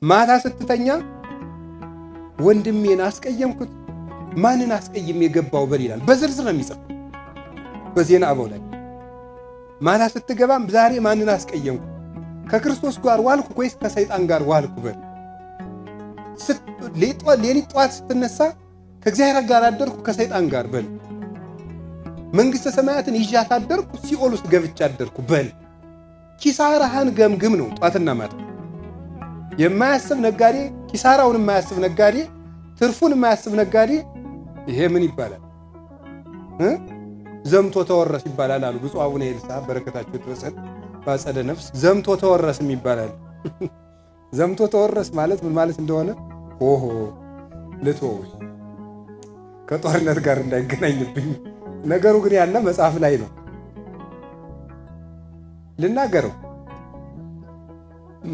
ማታ ስትተኛ ወንድሜን አስቀየምኩት ማንን አስቀይም የገባው በል ይላል። በዝርዝር ነው የሚጽፍ በዜና አበው ላይ። ማታ ስትገባም ዛሬ ማንን አስቀየምኩ ከክርስቶስ ጋር ዋልኩ ወይስ ከሰይጣን ጋር ዋልኩ በል። ሌሊት ጠዋት ስትነሳ ከእግዚአብሔር ጋር አደርኩ ከሰይጣን ጋር በል። መንግሥተ ሰማያትን ይዣት አደርኩ ሲኦል ውስጥ ገብቻ አደርኩ በል። ኪሳራህን ገምግም ነው ጧትና ማታ። የማያስብ ነጋዴ፣ ኪሳራውን የማያስብ ነጋዴ፣ ትርፉን የማያስብ ነጋዴ ይሄ ምን ይባላል? ዘምቶ ተወረስ ይባላል አሉ ብፁዕ አቡነ ኤልሳ በረከታቸው ይድረሰን በአጸደ ነፍስ። ዘምቶ ተወረስም ይባላል። ዘምቶ ተወረስ ማለት ምን ማለት እንደሆነ ኦሆ ልትወው ከጦርነት ጋር እንዳይገናኝብኝ ነገሩ ግን ያለ መጽሐፍ ላይ ነው ልናገረው።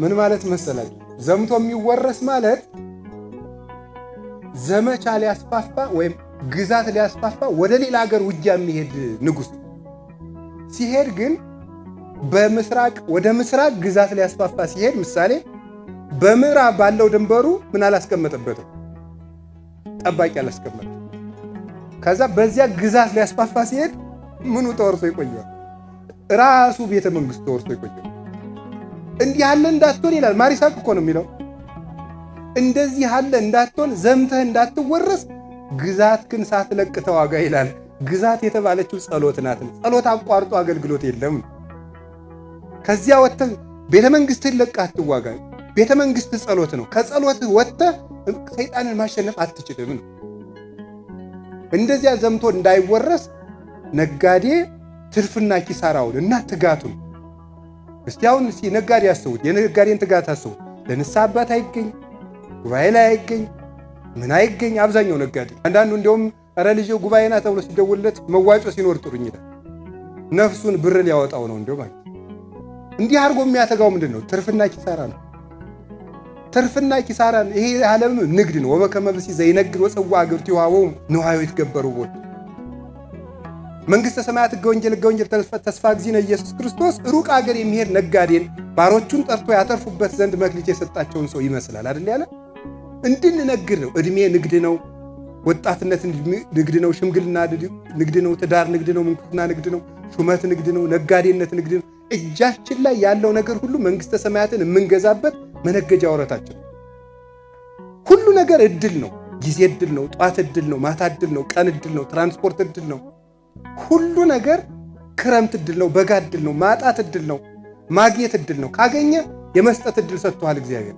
ምን ማለት መሰላችሁ? ዘምቶ የሚወረስ ማለት ዘመቻ ሊያስፋፋ ወይም ግዛት ሊያስፋፋ ወደ ሌላ ሀገር ውጊያ የሚሄድ ንጉሥ ሲሄድ ግን በምስራቅ ወደ ምስራቅ ግዛት ሊያስፋፋ ሲሄድ ምሳሌ በምዕራብ ባለው ድንበሩ ምን አላስቀመጠበትም? ጠባቂ አላስቀመጠም። ከዛ በዚያ ግዛት ሊያስፋፋ ሲሄድ ምኑ ተወርሶ ይቆያል? ራሱ ቤተ መንግስት ተወርሶ ይቆያል። እንዲህ ያለ እንዳትሆን ይላል ማሪሳቅ እኮ ነው የሚለው። እንደዚህ ያለ እንዳትሆን ዘምተህ እንዳትወረስ ግዛት ግን ሳትለቅ ተዋጋ ይላል። ግዛት የተባለችው ጸሎት ናት። ጸሎት አቋርጦ አገልግሎት የለም። ከዚያ ወጥተህ ቤተ መንግስትህን ለቀህ አትዋጋ። ቤተ መንግስት ጸሎት ነው። ከጸሎትህ ወጥተህ ሰይጣንን ማሸነፍ አትችልም ነው። እንደዚያ ዘምቶ እንዳይወረስ ነጋዴ ትርፍና ኪሳራውን እና ትጋቱን እስቲ አሁን ነጋዴ ያስቡት። የነጋዴን ትጋት አስቡት። ለንስሐ አባት አይገኝ፣ ጉባኤ ላይ አይገኝ፣ ምን አይገኝ። አብዛኛው ነጋዴ አንዳንዱ እንዲያውም ኧረ ልጄ ጉባኤና ተብሎ ሲደውልለት መዋጮ ሲኖር ጥሩኝ ይላል። ነፍሱን ብር ሊያወጣው ነው እንደው ማለት። እንዲህ አድርጎ የሚያተጋው ምንድን ነው? ትርፍና ኪሳራ ነው። ትርፍና ኪሳራ ይሄ ዓለም ንግድ ነው። ወበከመ ብእሲ ዘይነግድ ወጽዋ አግብርቲሁ ወሀቦሙ ንዋዮ ይትገበሩ ቦቱ። መንግሥተ ሰማያት ሕገ ወንጌል ተስፋ እግዚእነ ኢየሱስ ክርስቶስ ሩቅ አገር የሚሄድ ነጋዴን ባሮቹን ጠርቶ ያተርፉበት ዘንድ መክሊት የሰጣቸውን ሰው ይመስላል አይደል ያለ። እንድንነግድ ነው። ዕድሜ ንግድ ነው። ወጣትነት ንግድ ነው። ሽምግልና ንግድ ነው። ትዳር ንግድ ነው። ምንኩስና ንግድ ነው። ሹመት ንግድ ነው። ነጋዴነት ንግድ ነው። እጃችን ላይ ያለው ነገር ሁሉ መንግሥተ ሰማያትን የምንገዛበት መነገጃ ወረታችን። ሁሉ ነገር እድል ነው። ጊዜ እድል ነው። ጧት እድል ነው። ማታ እድል ነው። ቀን እድል ነው። ትራንስፖርት እድል ነው። ሁሉ ነገር ክረምት እድል ነው። በጋ እድል ነው። ማጣት እድል ነው። ማግኘት እድል ነው። ካገኘ የመስጠት እድል ሰጥቷል እግዚአብሔር።